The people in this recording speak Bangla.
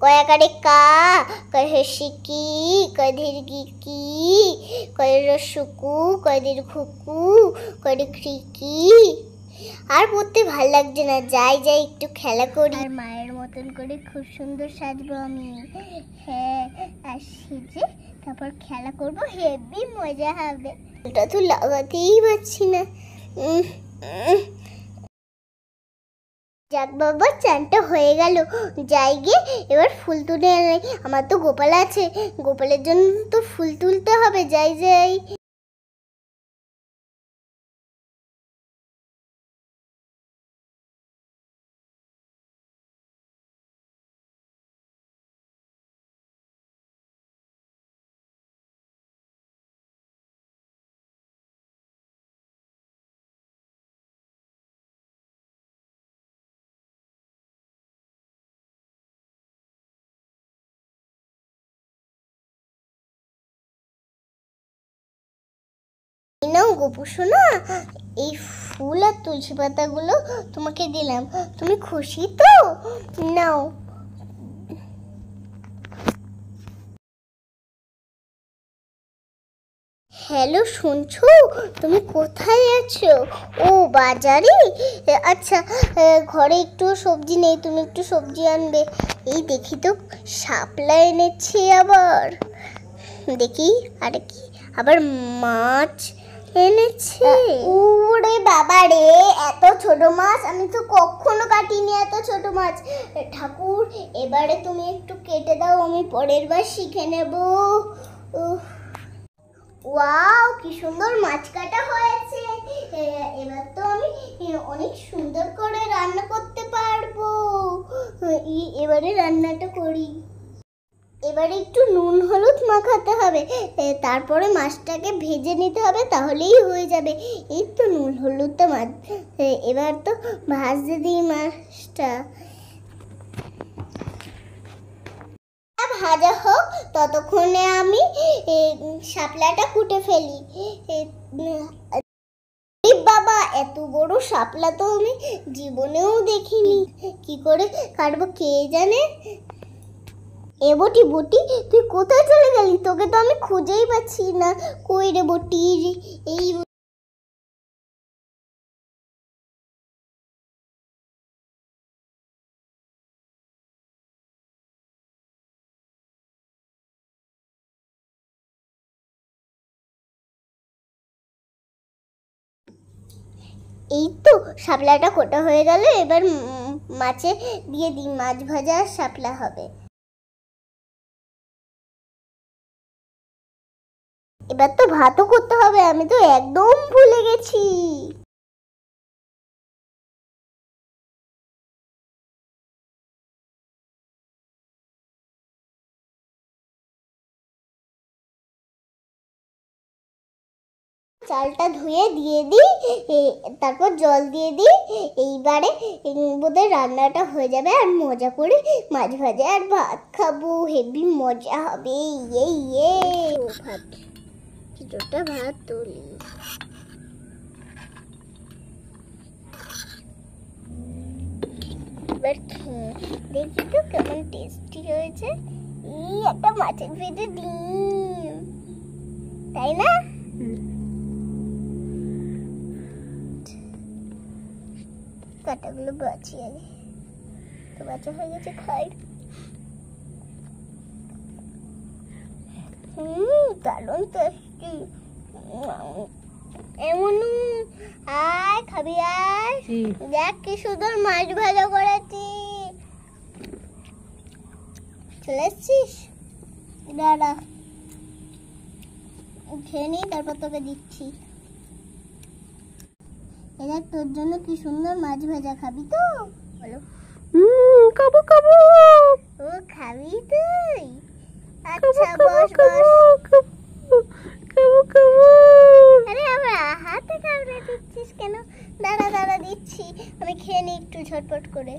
কয়াকারে কা, কয়হসিকি, কয়ধীরগিকি, কয়রসুকু, কয়দীর্ঘকু, কয়দীর্ঘিকি। আর পড়তে ভাল লাগছে না, যাই যাই একটু খেলা করি। আর মায়ের মতন করে খুব সুন্দর সাজবো আমি। হ্যাঁ, আর সেজে তারপর খেলা করবো, হেভি মজা হবে। ওটা তো লাগাতেই পারছি না। যাক বাবা, চানটা হয়ে গেল, যাই গিয়ে এবার ফুল তুলে আনাই। আমার তো গোপাল আছে, গোপালের জন্য তো ফুল তুলতে হবে। যাই যাই। নাও গোপু সোনা, এই ফুল আর তুলসী পাতাগুলো তোমাকে দিলাম, তুমি খুশি তো? নাও। হ্যালো, শুনছো? তুমি কোথায় আছো? ও বাজারে। আচ্ছা, ঘরে একটু সবজি নেই, তুমি একটু সবজি আনবে। এই দেখি তো, শাপলা এনেছি আবার, দেখি আর কি, আবার মাছ এনেছে। ওরে বাবা রে, এত ছোট মাছ আমি তো কখনো কাটিনি, এত ছোট মাছ। ঠাকুর, এবারে তুমি একটু কেটে দাও, আমি পরের বার শিখে নেব। ওয়াও, কি সুন্দর মাছ কাটা হয়েছে। এবার তো আমি অনেক সুন্দর করে রান্না করতে পারবো। এবারে রান্নাটা করি। এবারে একটু নুন হলুদ মাখাতে হবে, তারপরে মাছটাকে ভেজে নিতে হবে, তাহলেই হয়ে যাবে। এই তো নুন হলুদটা মাছ, এবার তো ভাজতে দিই মাছটা। ভাজা হোক, ততক্ষণে আমি শাপলাটা কুটে ফেলি। বাবা, এত বড় শাপলা তো আমি জীবনেও দেখিনি, কি করে কাটবো কে জানে। এ বটি, বটি তুই কোথায় চলে গেলি? তোকে তো আমি খুঁজেই পাচ্ছি না। কই রে বটি? এই এই তো শাপলাটা কোটা হয়ে গেল, এবার মাছে দিয়ে দিই, মাছ ভাজা আর শাপলা হবে। এবার তো ভাতও করতে হবে, আমি তো একদম ভুলে গেছি। চালটা ধুয়ে দিয়ে দিই, তারপর জল দিয়ে দিই। এইবারে বোধহয় রান্নাটা হয়ে যাবে, আর মজা করে মাছ ভাজা আর ভাত খাবো, হেভি মজা হবে। ইয়ে ইয়ে, ভাত, কিছুটা ভাত তুলি। এবার দেখি তো কেমন টেস্টি হয়েছে। এই একটা মাছের ভেতরে ডিম, তাই না? কাটাগুলো বাছি আগে, তো বাচ্চা হয়ে গেছে, খাই। দারুণ টেস্টি। এমন আয় খাবি, আয় দেখ কি সুন্দর মাছ ভাজা করেছি। চলে এসছিস? দাঁড়া, খেয়ে নি, তারপর তোকে দিচ্ছি। এটা তোর জন্য কি সুন্দর মাছ ভাজা, খাবি তো? বলো। খাবো খাবো। ও খাবি তুই? আচ্ছা বস বস। খাবো খাবো। আরে আমার হাতে কামড়ে দিচ্ছিস কেন? দাঁড়া দাঁড়া, দিচ্ছি, আমি খেয়ে নি একটু ঝটপট করে।